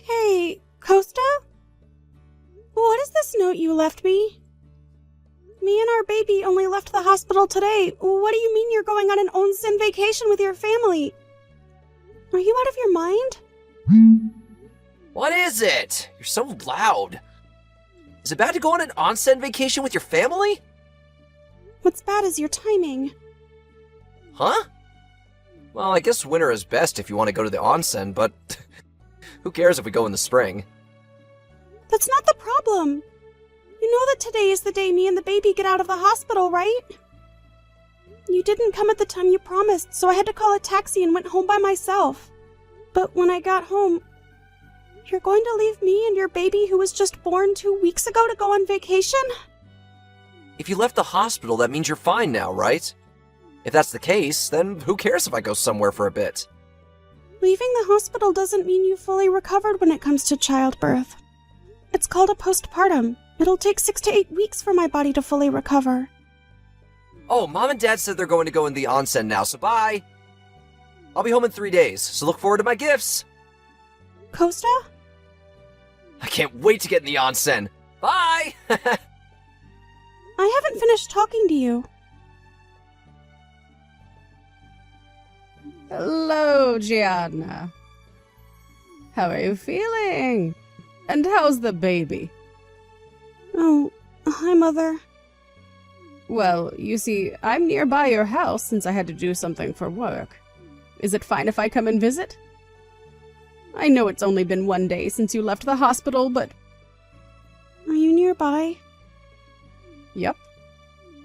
Hey, Costa? What is this note you left me? Me and our baby only left the hospital today. What do you mean you're going on an onsen vacation with your family? Are you out of your mind? What is it? You're so loud. Is it bad to go on an onsen vacation with your family? What's bad is your timing. Huh? Well, I guess winter is best if you want to go to the onsen, but who cares if we go in the spring? That's not the problem. You know that today is the day me and the baby get out of the hospital, right? You didn't come at the time you promised, so I had to call a taxi and went home by myself. But when I got home, you're going to leave me and your baby who was just born 2 weeks ago to go on vacation? If you left the hospital, that means you're fine now, right? If that's the case, then who cares if I go somewhere for a bit? Leaving the hospital doesn't mean you fully recovered when it comes to childbirth. It's called a postpartum. It'll take 6 to 8 weeks for my body to fully recover. Oh, Mom and Dad said they're going to go in the onsen now, so bye! I'll be home in 3 days, so look forward to my gifts! Costa? I can't wait to get in the onsen! Bye! I haven't finished talking to you. Hello, Gianna. How are you feeling? And how's the baby? Oh, hi, Mother. Well, you see, I'm nearby your house since I had to do something for work. Is it fine if I come and visit? I know it's only been 1 day since you left the hospital, but... Are you nearby? Yep.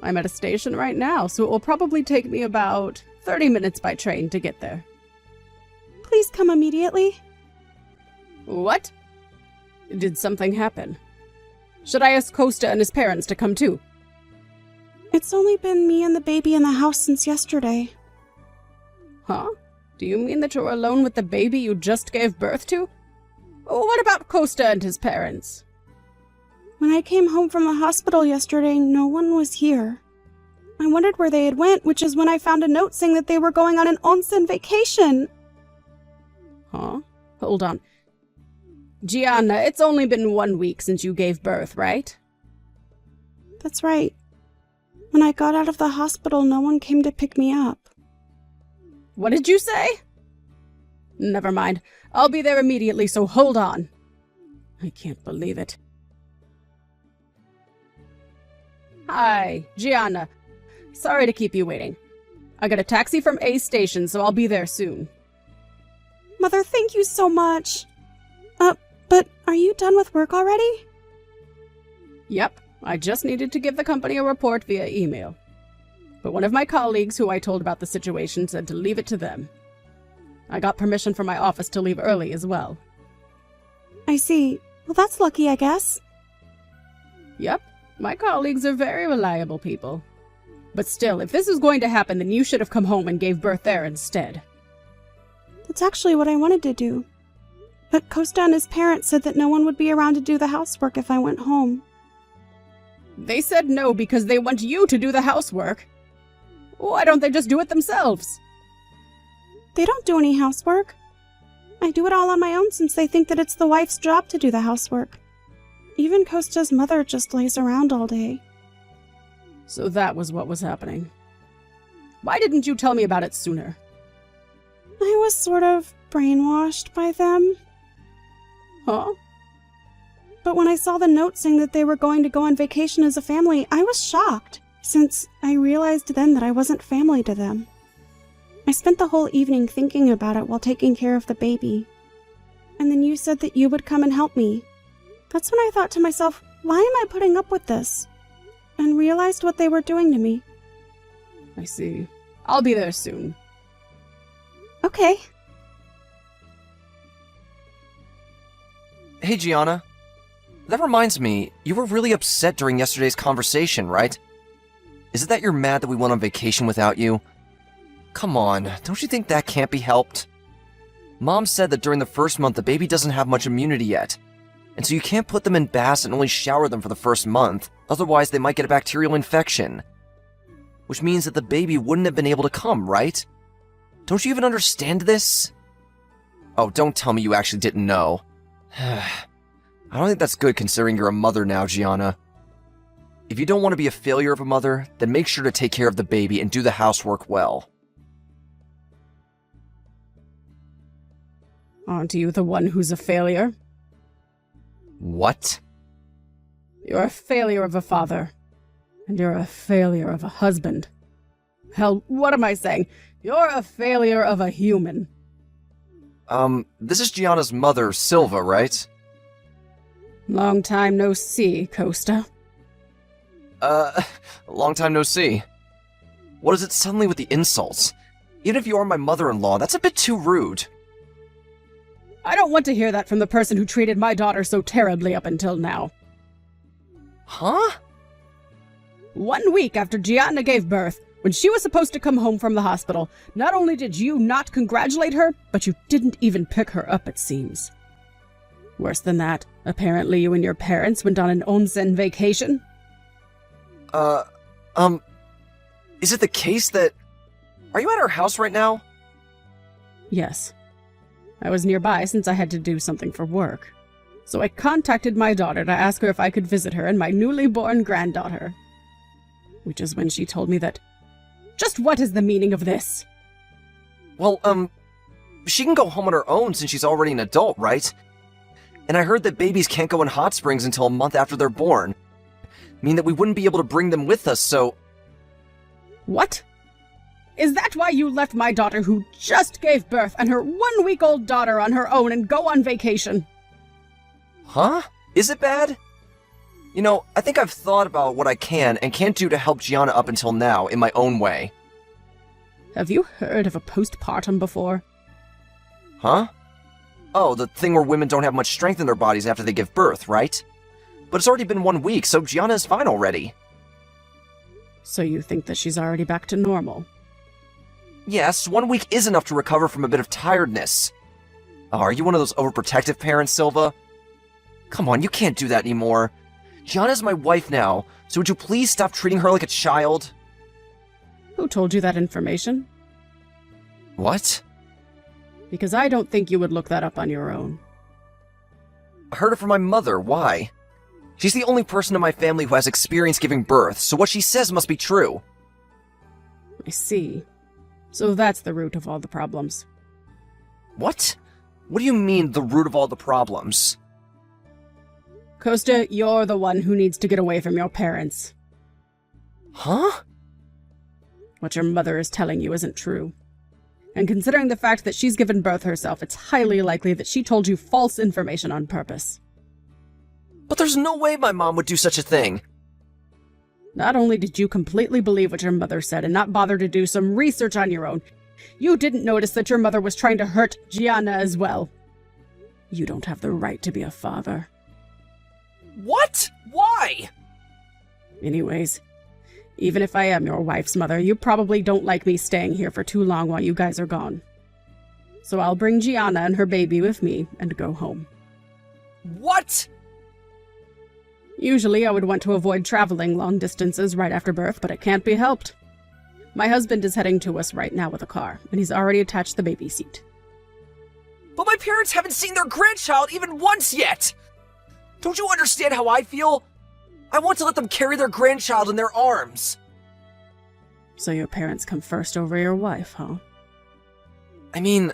I'm at a station right now, so it will probably take me about 30 minutes by train to get there. Please come immediately. What? Did something happen? Should I ask Costa and his parents to come too? It's only been me and the baby in the house since yesterday. Huh? Do you mean that you're alone with the baby you just gave birth to? What about Costa and his parents? When I came home from the hospital yesterday, no one was here. I wondered where they had went, which is when I found a note saying that they were going on an onsen vacation. Huh? Hold on. Gianna, it's only been 1 week since you gave birth, right? That's right. When I got out of the hospital, no one came to pick me up. What did you say? Never mind. I'll be there immediately, so hold on. I can't believe it. Hi, Gianna. Sorry to keep you waiting. I got a taxi from A station, so I'll be there soon. Mother, thank you so much. But are you done with work already? Yep, I just needed to give the company a report via email. But one of my colleagues who I told about the situation said to leave it to them. I got permission from my office to leave early as well. I see. Well, that's lucky, I guess. Yep, my colleagues are very reliable people. But still, if this is going to happen, then you should have come home and gave birth there instead. That's actually what I wanted to do. But Costa and his parents said that no one would be around to do the housework if I went home. They said no because they want you to do the housework. Why don't they just do it themselves? They don't do any housework. I do it all on my own since they think that it's the wife's job to do the housework. Even Costa's mother just lays around all day. So that was what was happening. Why didn't you tell me about it sooner? I was sort of brainwashed by them. Huh? But when I saw the note saying that they were going to go on vacation as a family, I was shocked, since I realized then that I wasn't family to them. I spent the whole evening thinking about it while taking care of the baby. And then you said that you would come and help me. That's when I thought to myself, why am I putting up with this? And realized what they were doing to me. I see. I'll be there soon. Okay. Hey, Gianna. That reminds me, you were really upset during yesterday's conversation, right? Is it that you're mad that we went on vacation without you? Come on, don't you think that can't be helped? Mom said that during the first month the baby doesn't have much immunity yet, and so you can't put them in baths and only shower them for the first month, otherwise they might get a bacterial infection. Which means that the baby wouldn't have been able to come, right? Don't you even understand this? Oh, don't tell me you actually didn't know. I don't think that's good considering you're a mother now, Gianna. If you don't want to be a failure of a mother, then make sure to take care of the baby and do the housework well. Aren't you the one who's a failure? What? You're a failure of a father. And you're a failure of a husband. Hell, what am I saying? You're a failure of a human. This is Gianna's mother, Silva, right? Long time no see, Costa. Long time no see. What is it suddenly with the insults? Even if you are my mother-in-law, that's a bit too rude. I don't want to hear that from the person who treated my daughter so terribly up until now. Huh? 1 week after Gianna gave birth, when she was supposed to come home from the hospital, not only did you not congratulate her, but you didn't even pick her up, it seems. Worse than that, apparently you and your parents went on an onsen vacation. Is it the case that... Are you at our house right now? Yes. I was nearby since I had to do something for work. So I contacted my daughter to ask her if I could visit her and my newly born granddaughter. Which is when she told me that... Just what is the meaning of this? Well, she can go home on her own since she's already an adult, right? And I heard that babies can't go in hot springs until a month after they're born. Mean that we wouldn't be able to bring them with us, so... What? Is that why you left my daughter who just gave birth and her 1 week-old daughter on her own and go on vacation? Huh? Is it bad? You know, I think I've thought about what I can and can't do to help Gianna up until now in my own way. Have you heard of a postpartum before? Huh? Oh, the thing where women don't have much strength in their bodies after they give birth, right? But it's already been 1 week, so Gianna is fine already. So you think that she's already back to normal? Yes, 1 week is enough to recover from a bit of tiredness. Oh, are you one of those overprotective parents, Silva? Come on, you can't do that anymore. Gianna's my wife now, so would you please stop treating her like a child? Who told you that information? What? Because I don't think you would look that up on your own. I heard it from my mother. Why? She's the only person in my family who has experience giving birth, so what she says must be true. I see. So that's the root of all the problems. What? What do you mean, the root of all the problems? Costa, you're the one who needs to get away from your parents. Huh? What your mother is telling you isn't true. And considering the fact that she's given birth herself, it's highly likely that she told you false information on purpose. But there's no way my mom would do such a thing. Not only did you completely believe what your mother said and not bother to do some research on your own, you didn't notice that your mother was trying to hurt Gianna as well. You don't have the right to be a father. What? Why? Anyways, even if I am your wife's mother, you probably don't like me staying here for too long while you guys are gone. So I'll bring Gianna and her baby with me and go home. What? Usually I would want to avoid traveling long distances right after birth, but it can't be helped. My husband is heading to us right now with a car, and he's already attached the baby seat. But my parents haven't seen their grandchild even once yet! Don't you understand how I feel? I want to let them carry their grandchild in their arms. So your parents come first over your wife, huh? I mean...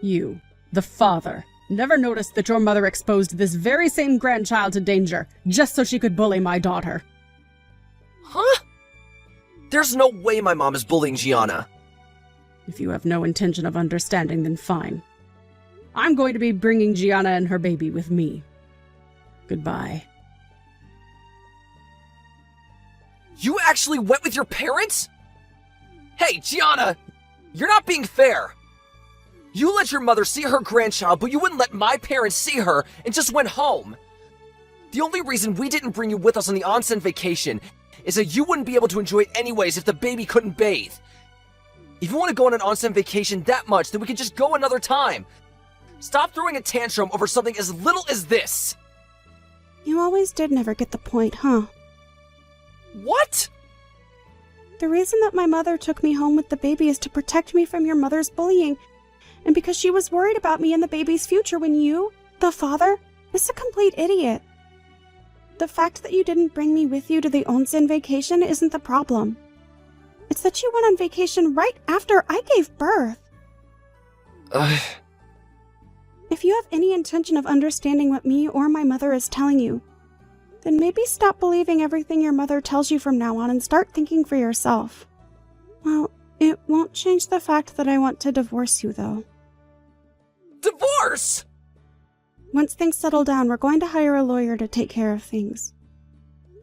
You, the father, never noticed that your mother exposed this very same grandchild to danger, just so she could bully my daughter. Huh? There's no way my mom is bullying Gianna. If you have no intention of understanding, then fine. I'm going to be bringing Gianna and her baby with me. Goodbye. You actually went with your parents? Hey, Gianna! You're not being fair! You let your mother see her grandchild, but you wouldn't let my parents see her and just went home. The only reason we didn't bring you with us on the onsen vacation is that you wouldn't be able to enjoy it anyways if the baby couldn't bathe. If you want to go on an onsen vacation that much, then we can just go another time. Stop throwing a tantrum over something as little as this. You always did never get the point, huh? What? The reason that my mother took me home with the baby is to protect me from your mother's bullying, and because she was worried about me and the baby's future when you The father is a complete idiot. The fact that you didn't bring me with you to the onsen vacation isn't the problem. It's that you went on vacation right after I gave birth. If you have any intention of understanding what me or my mother is telling you, then maybe stop believing everything your mother tells you from now on and start thinking for yourself. Well, it won't change the fact that I want to divorce you, though. Divorce? Once things settle down, we're going to hire a lawyer to take care of things.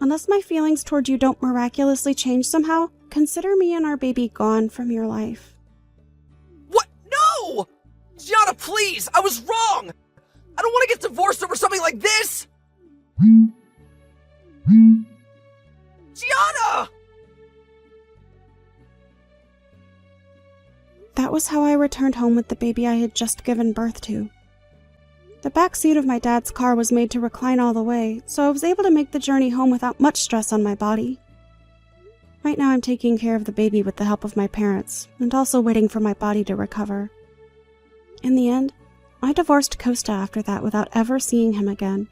Unless my feelings toward you don't miraculously change somehow, consider me and our baby gone from your life. What? No! Gianna, please! I was wrong! I don't want to get divorced over something like this! Gianna! That was how I returned home with the baby I had just given birth to. The back seat of my dad's car was made to recline all the way, so I was able to make the journey home without much stress on my body. Right now I'm taking care of the baby with the help of my parents, and also waiting for my body to recover. In the end, I divorced Costa after that without ever seeing him again.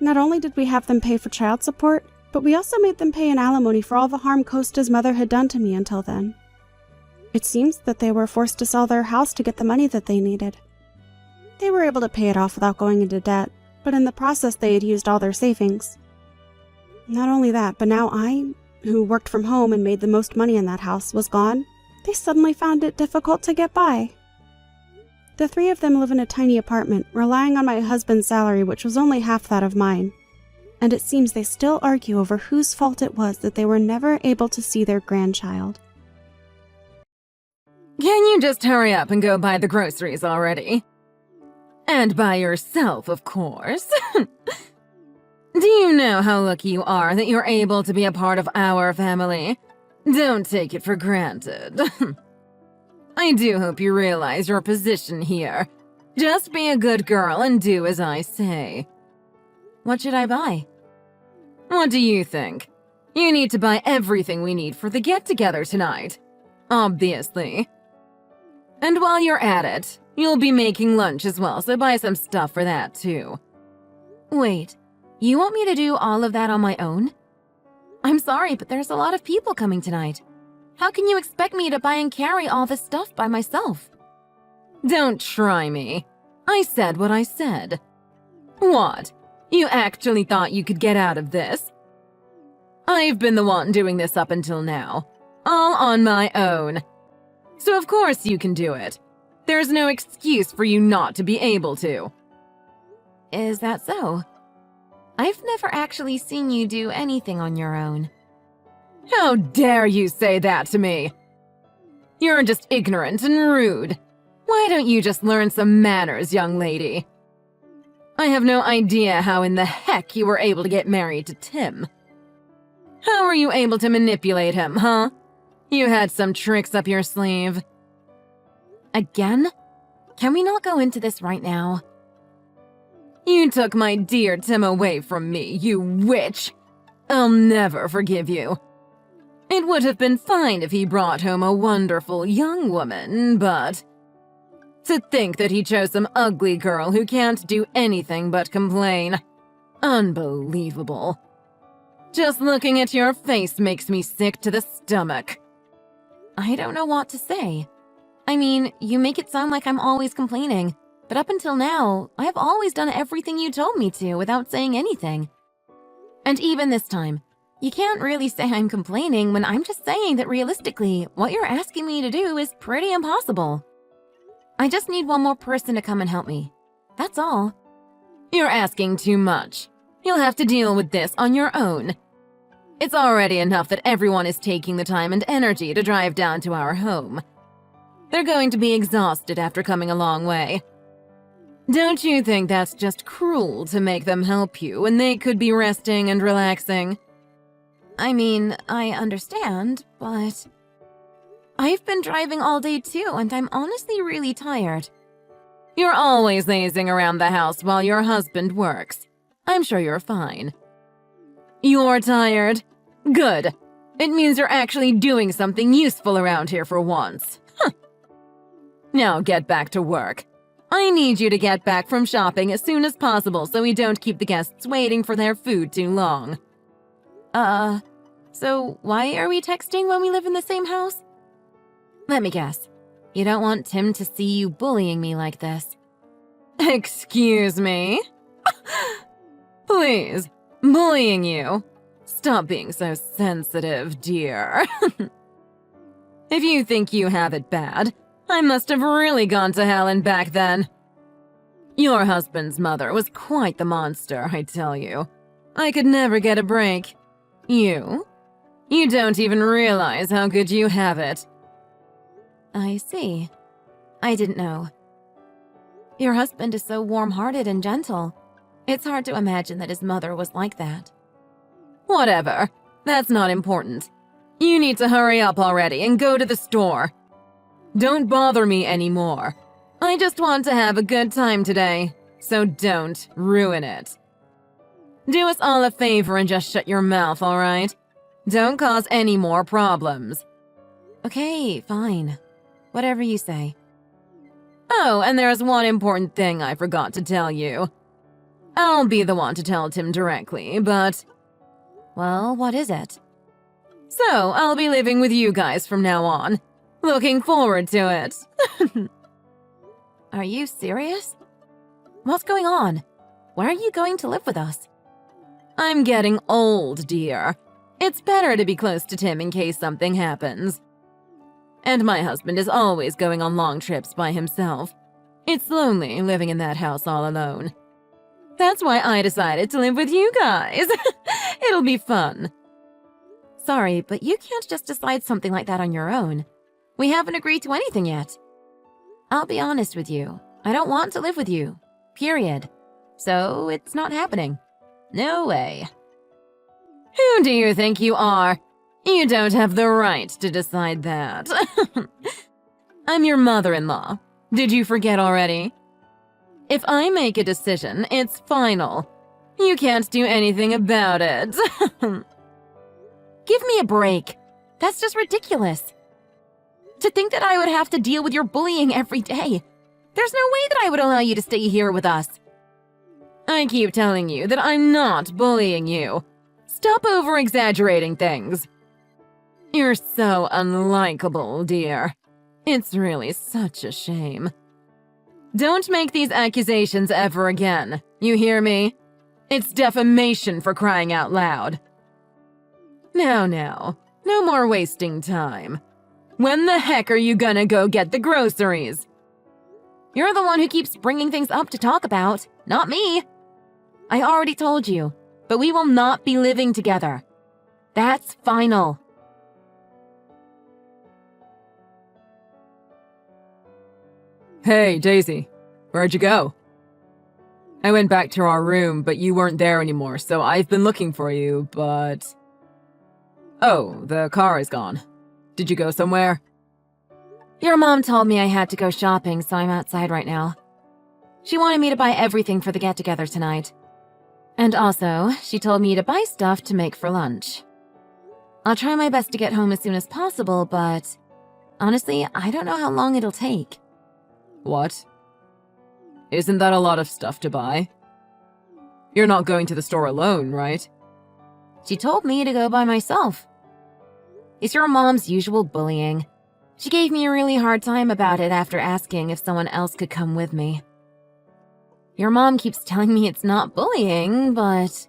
Not only did we have them pay for child support, but we also made them pay an alimony for all the harm Costa's mother had done to me until then. It seems that they were forced to sell their house to get the money that they needed. They were able to pay it off without going into debt, but in the process they had used all their savings. Not only that, but now I, who worked from home and made the most money in that house, was gone. They suddenly found it difficult to get by. The three of them live in a tiny apartment, relying on my husband's salary, which was only half that of mine. And it seems they still argue over whose fault it was that they were never able to see their grandchild. Can you just hurry up and go buy the groceries already? And by yourself, of course. Do you know how lucky you are that you're able to be a part of our family? Don't take it for granted. I do hope you realize your position here. Just be a good girl and do as I say. What should I buy? What do you think? You need to buy everything we need for the get-together tonight. Obviously. And while you're at it, you'll be making lunch as well, so buy some stuff for that too. Wait, you want me to do all of that on my own? I'm sorry, but there's a lot of people coming tonight. How can you expect me to buy and carry all this stuff by myself? Don't try me. I said what I said. What? You actually thought you could get out of this? I've been the one doing this up until now. All on my own. So of course you can do it. There's no excuse for you not to be able to. Is that so? I've never actually seen you do anything on your own. How dare you say that to me? You're just ignorant and rude. Why don't you just learn some manners, young lady? I have no idea how in the heck you were able to get married to Tim. How were you able to manipulate him, huh? You had some tricks up your sleeve. Again? Can we not go into this right now? You took my dear Tim away from me, you witch! I'll never forgive you. It would have been fine if he brought home a wonderful young woman, but... to think that he chose some ugly girl who can't do anything but complain. Unbelievable. Just looking at your face makes me sick to the stomach. I don't know what to say. I mean, you make it sound like I'm always complaining, but up until now, I have always done everything you told me to without saying anything. And even this time, you can't really say I'm complaining when I'm just saying that realistically, what you're asking me to do is pretty impossible. I just need one more person to come and help me. That's all. You're asking too much. You'll have to deal with this on your own. It's already enough that everyone is taking the time and energy to drive down to our home. They're going to be exhausted after coming a long way. Don't you think that's just cruel to make them help you when they could be resting and relaxing? I mean, I understand, but... I've been driving all day too, and I'm honestly really tired. You're always lazing around the house while your husband works. I'm sure you're fine. You're tired? Good. It means you're actually doing something useful around here for once. Huh. Now get back to work. I need you to get back from shopping as soon as possible so we don't keep the guests waiting for their food too long. So why are we texting when we live in the same house? Let me guess. You don't want Tim to see you bullying me like this. Excuse me? Please, bullying you? Stop being so sensitive, dear. If you think you have it bad, I must have really gone to hell and back then. Your husband's mother was quite the monster, I tell you. I could never get a break. You don't even realize how good you have it. I see. I didn't know. Your husband is so warm-hearted and gentle. It's hard to imagine that his mother was like that. Whatever. That's not important. You need to hurry up already and go to the store. Don't bother me anymore. I just want to have a good time today, so don't ruin it. Do us all a favor and just shut your mouth, all right? Don't cause any more problems. Okay, fine. Whatever you say. Oh, and there's one important thing I forgot to tell you. I'll be the one to tell Tim directly, but... Well, what is it? So, I'll be living with you guys from now on. Looking forward to it. Are you serious? What's going on? Why are you going to live with us? I'm getting old, dear. It's better to be close to Tim in case something happens. And my husband is always going on long trips by himself. It's lonely living in that house all alone. That's why I decided to live with you guys. It'll be fun. Sorry, but you can't just decide something like that on your own. We haven't agreed to anything yet. I'll be honest with you. I don't want to live with you. Period. So it's not happening. No way. Who do you think you are? You don't have the right to decide that. I'm your mother-in-law. Did you forget already? If I make a decision, it's final. You can't do anything about it. Give me a break. That's just ridiculous. To think that I would have to deal with your bullying every day. There's no way that I would allow you to stay here with us. I keep telling you that I'm not bullying you. Stop over-exaggerating things. You're so unlikable, dear. It's really such a shame. Don't make these accusations ever again. You hear me? It's defamation for crying out loud. Now, no more wasting time. When the heck are you gonna go get the groceries? You're the one who keeps bringing things up to talk about, not me. I already told you, but we will not be living together. That's final. Hey, Daisy. Where'd you go? I went back to our room, but you weren't there anymore, so I've been looking for you, but... Oh, the car is gone. Did you go somewhere? Your mom told me I had to go shopping, so I'm outside right now. She wanted me to buy everything for the get-together tonight. And also, she told me to buy stuff to make for lunch. I'll try my best to get home as soon as possible, but... honestly, I don't know how long it'll take. What? Isn't that a lot of stuff to buy? You're not going to the store alone, right? She told me to go by myself. It's your mom's usual bullying. She gave me a really hard time about it after asking if someone else could come with me. Your mom keeps telling me it's not bullying, but...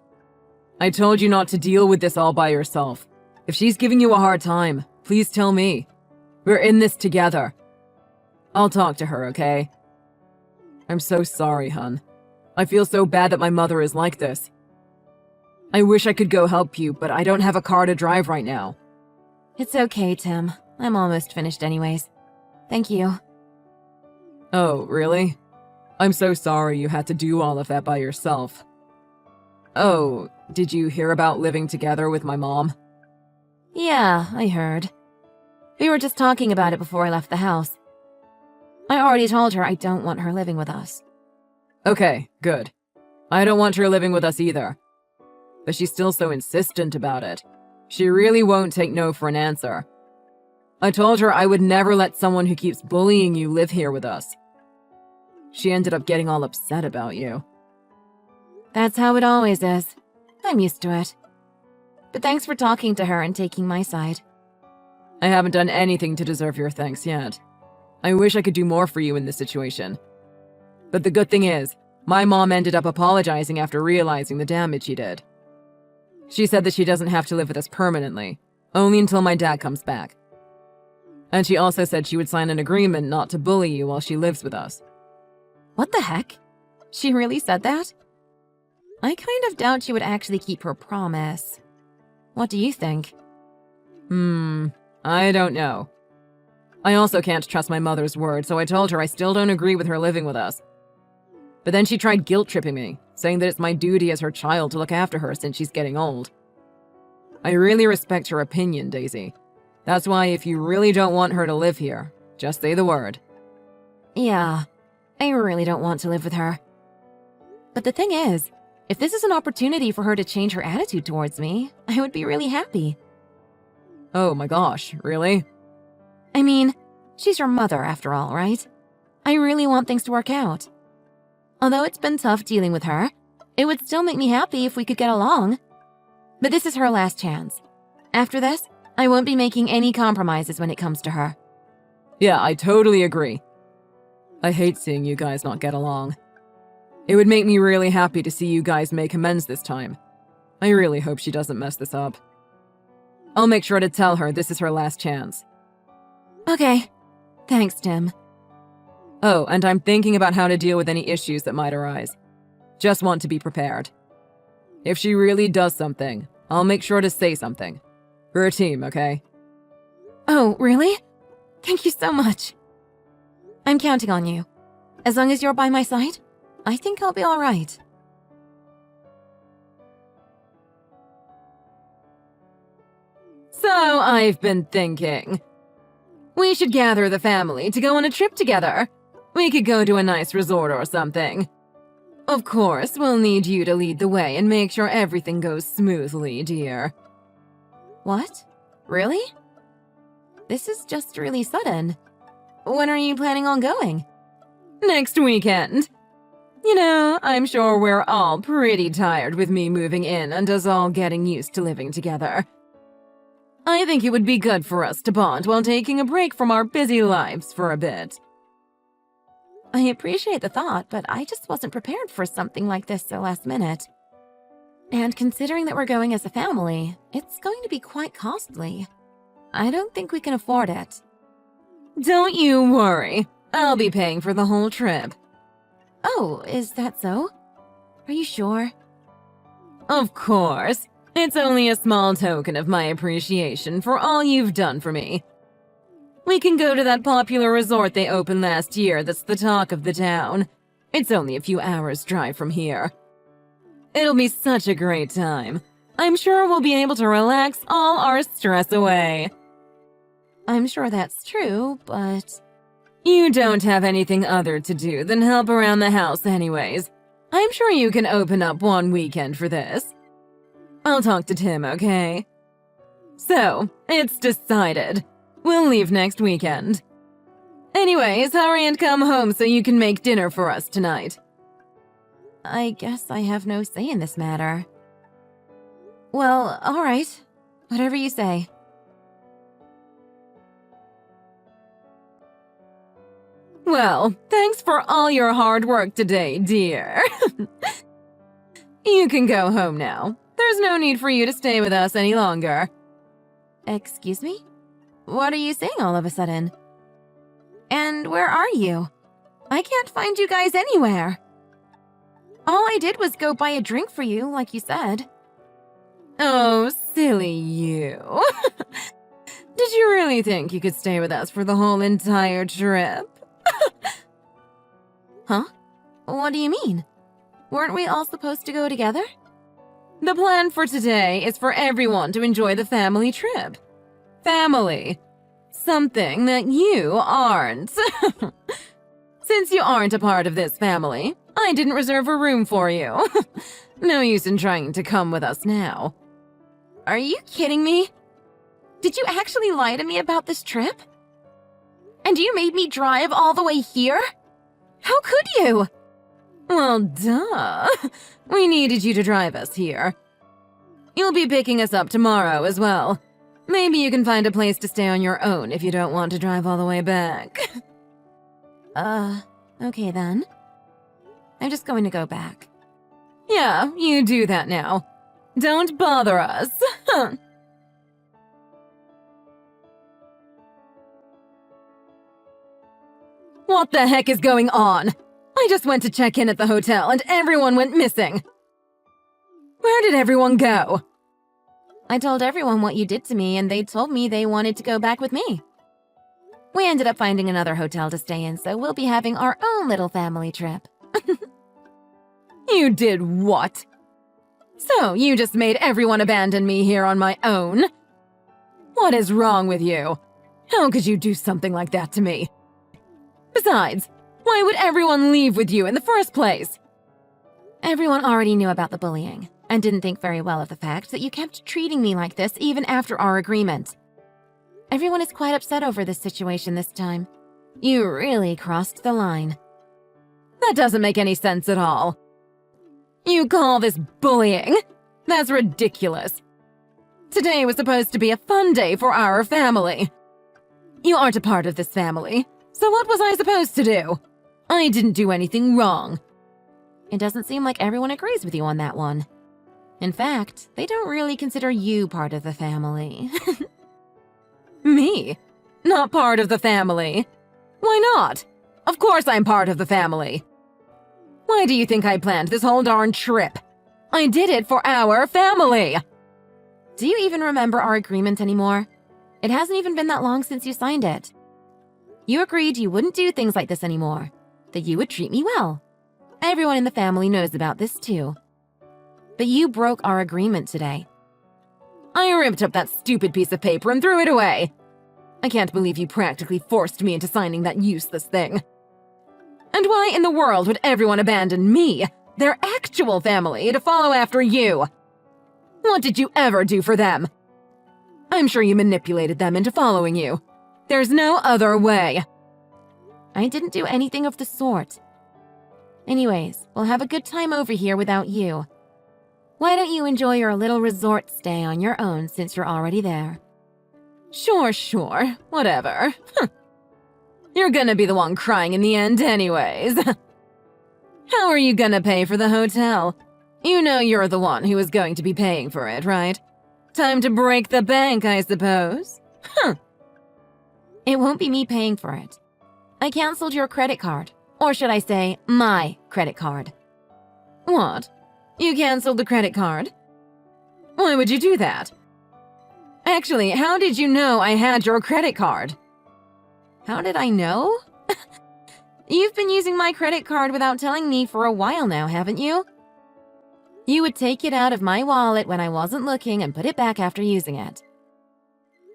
I told you not to deal with this all by yourself. If she's giving you a hard time, please tell me. We're in this together. I'll talk to her, okay? I'm so sorry, hun. I feel so bad that my mother is like this. I wish I could go help you, but I don't have a car to drive right now. It's okay, Tim. I'm almost finished anyways. Thank you. Oh, really? I'm so sorry you had to do all of that by yourself. Oh, did you hear about living together with my mom? Yeah, I heard. We were just talking about it before I left the house. I already told her I don't want her living with us. Okay, good. I don't want her living with us either. But she's still so insistent about it. She really won't take no for an answer. I told her I would never let someone who keeps bullying you live here with us. she ended up getting all upset about you. That's how it always is. I'm used to it. But thanks for talking to her and taking my side. I haven't done anything to deserve your thanks yet. I wish I could do more for you in this situation. But the good thing is, my mom ended up apologizing after realizing the damage she did. She said that she doesn't have to live with us permanently, only until my dad comes back. And she also said she would sign an agreement not to bully you while she lives with us. What the heck? She really said that? I kind of doubt she would actually keep her promise. What do you think? I don't know. I also can't trust my mother's word, so I told her I still don't agree with her living with us. But then she tried guilt-tripping me, saying that it's my duty as her child to look after her since she's getting old. I really respect her opinion, Daisy. That's why if you really don't want her to live here, just say the word. Yeah, I really don't want to live with her. But the thing is, if this is an opportunity for her to change her attitude towards me, I would be really happy. Oh my gosh, really? I mean, she's your mother after all, right? I really want things to work out. Although it's been tough dealing with her, it would still make me happy if we could get along. But this is her last chance. After this, I won't be making any compromises when it comes to her. Yeah, I totally agree. I hate seeing you guys not get along. It would make me really happy to see you guys make amends this time. I really hope she doesn't mess this up. I'll make sure to tell her this is her last chance. Okay. Thanks, Tim. Oh, and I'm thinking about how to deal with any issues that might arise. Just want to be prepared. If she really does something, I'll make sure to say something. We're a team, okay? Oh, really? Thank you so much. I'm counting on you. As long as you're by my side, I think I'll be all right. So I've been thinking. We should gather the family to go on a trip together. We could go to a nice resort or something. Of course, we'll need you to lead the way and make sure everything goes smoothly, dear. What? Really? This is just really sudden. When are you planning on going? Next weekend. You know, I'm sure we're all pretty tired with me moving in and us all getting used to living together. I think it would be good for us to bond while taking a break from our busy lives for a bit. I appreciate the thought, but I just wasn't prepared for something like this so last minute. And considering that we're going as a family, it's going to be quite costly. I don't think we can afford it. Don't you worry. I'll be paying for the whole trip. Oh, is that so? Are you sure? Of course. It's only a small token of my appreciation for all you've done for me. We can go to that popular resort they opened last year that's the talk of the town. It's only a few hours' drive from here. It'll be such a great time. I'm sure we'll be able to relax all our stress away. I'm sure that's true, but... You don't have anything other to do than help around the house anyways. I'm sure you can open up one weekend for this. I'll talk to Tim, okay? So, it's decided. We'll leave next weekend. Anyways, hurry and come home so you can make dinner for us tonight. I guess I have no say in this matter. Well, alright. Whatever you say. Well, thanks for all your hard work today, dear. You can go home now. There's no need for you to stay with us any longer. Excuse me? What are you saying all of a sudden? And where are you? I can't find you guys anywhere. All I did was go buy a drink for you, like you said. Oh, silly you. Did you really think you could stay with us for the whole entire trip? Huh? What do you mean? Weren't we all supposed to go together? The plan for today is for everyone to enjoy the family trip. Family. Something that you aren't. Since you aren't a part of this family, I didn't reserve a room for you. No use in trying to come with us now. Are you kidding me? Did you actually lie to me about this trip? And you made me drive all the way here? How could you? Well, duh. We needed you to drive us here. You'll be picking us up tomorrow as well. Maybe you can find a place to stay on your own if you don't want to drive all the way back. Okay then. I'm just going to go back. Yeah, you do that now. Don't bother us. What the heck is going on? I just went to check in at the hotel and everyone went missing. Where did everyone go? I told everyone what you did to me and they told me they wanted to go back with me. We ended up finding another hotel to stay in, so we'll be having our own little family trip. You did what? So you just made everyone abandon me here on my own? What is wrong with you? How could you do something like that to me? Besides, why would everyone leave with you in the first place? Everyone already knew about the bullying, and didn't think very well of the fact that you kept treating me like this even after our agreement. Everyone is quite upset over this situation this time. You really crossed the line. That doesn't make any sense at all. You call this bullying? That's ridiculous. Today was supposed to be a fun day for our family. You aren't a part of this family, so what was I supposed to do? I didn't do anything wrong. It doesn't seem like everyone agrees with you on that one. In fact, they don't really consider you part of the family. Me? Not part of the family? Why not? Of course I'm part of the family. Why do you think I planned this whole darn trip? I did it for our family! Do you even remember our agreement anymore? It hasn't even been that long since you signed it. You agreed you wouldn't do things like this anymore, that you would treat me well. Everyone in the family knows about this too. But you broke our agreement today. I ripped up that stupid piece of paper and threw it away. I can't believe you practically forced me into signing that useless thing. And why in the world would everyone abandon me, their actual family, to follow after you? What did you ever do for them? I'm sure you manipulated them into following you. There's no other way. I didn't do anything of the sort. Anyways, we'll have a good time over here without you. Why don't you enjoy your little resort stay on your own since you're already there? Sure, whatever. You're gonna be the one crying in the end anyways. How are you gonna pay for the hotel? You know you're the one who is going to be paying for it, right? Time to break the bank, I suppose. It won't be me paying for it. I canceled your credit card. Or should I say, my credit card. What? You canceled the credit card? Why would you do that? Actually, how did you know I had your credit card? How did I know? You've been using my credit card without telling me for a while now, haven't you? You would take it out of my wallet when I wasn't looking and put it back after using it.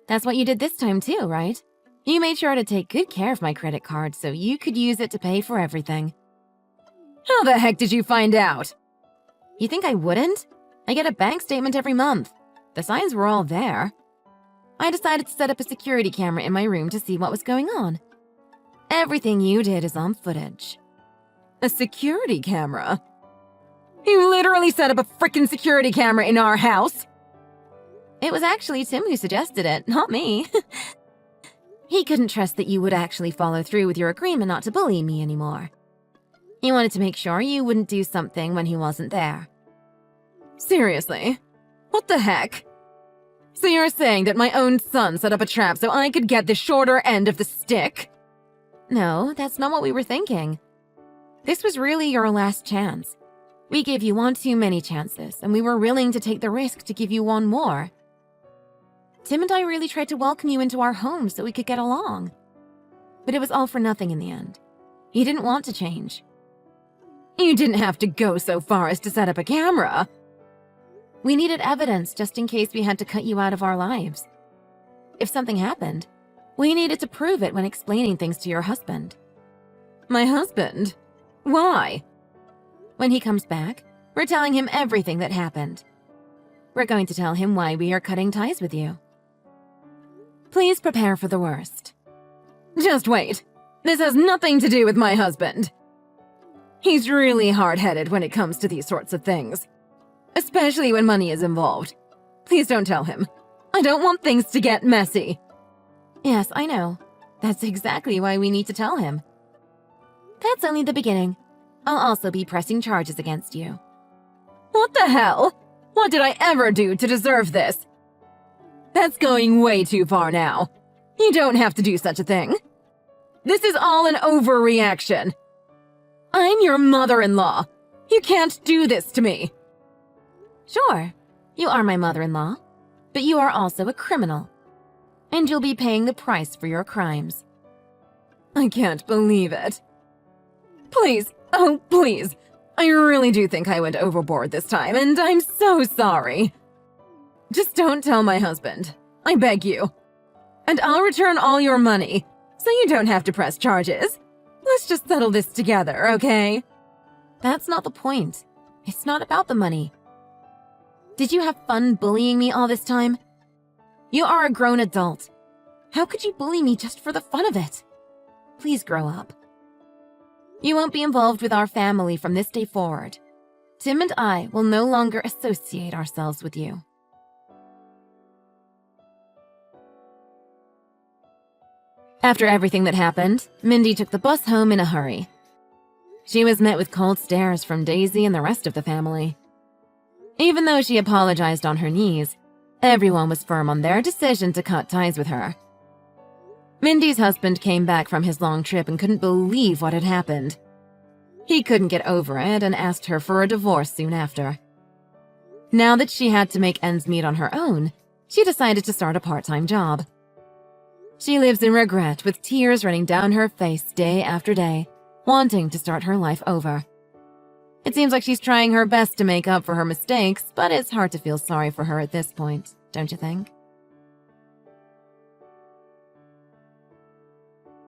That's what you did this time too, right? You made sure to take good care of my credit card so you could use it to pay for everything. How the heck did you find out? You think I wouldn't? I get a bank statement every month. The signs were all there. I decided to set up a security camera in my room to see what was going on. Everything you did is on footage. A security camera? You literally set up a frickin' security camera in our house? It was actually Tim who suggested it, not me. He couldn't trust that you would actually follow through with your agreement not to bully me anymore. He wanted to make sure you wouldn't do something when he wasn't there. Seriously? What the heck? So you're saying that my own son set up a trap so I could get the shorter end of the stick? No, that's not what we were thinking. This was really your last chance. We gave you one too many chances, and we were willing to take the risk to give you one more. Tim and I really tried to welcome you into our home so we could get along. But it was all for nothing in the end. You didn't want to change. You didn't have to go so far as to set up a camera. We needed evidence just in case we had to cut you out of our lives. If something happened, we needed to prove it when explaining things to your husband. My husband? Why? When he comes back, we're telling him everything that happened. We're going to tell him why we are cutting ties with you. Please prepare for the worst. Just wait. This has nothing to do with my husband. He's really hard-headed when it comes to these sorts of things. Especially when money is involved. Please don't tell him. I don't want things to get messy. Yes, I know. That's exactly why we need to tell him. That's only the beginning. I'll also be pressing charges against you. What the hell? What did I ever do to deserve this? That's going way too far now. You don't have to do such a thing. This is all an overreaction. I'm your mother-in-law. You can't do this to me. Sure, you are my mother-in-law, but you are also a criminal. And you'll be paying the price for your crimes. I can't believe it. Please, oh please. I really do think I went overboard this time, and I'm so sorry. Just don't tell my husband. I beg you. And I'll return all your money, so you don't have to press charges. Let's just settle this together, okay? That's not the point. It's not about the money. Did you have fun bullying me all this time? You are a grown adult. How could you bully me just for the fun of it? Please grow up. You won't be involved with our family from this day forward. Tim and I will no longer associate ourselves with you. After everything that happened, Mindy took the bus home in a hurry. She was met with cold stares from Daisy and the rest of the family. Even though she apologized on her knees, everyone was firm on their decision to cut ties with her. Mindy's husband came back from his long trip and couldn't believe what had happened. He couldn't get over it and asked her for a divorce soon after. Now that she had to make ends meet on her own, she decided to start a part-time job. She lives in regret with tears running down her face day after day, wanting to start her life over. It seems like she's trying her best to make up for her mistakes, but it's hard to feel sorry for her at this point, don't you think?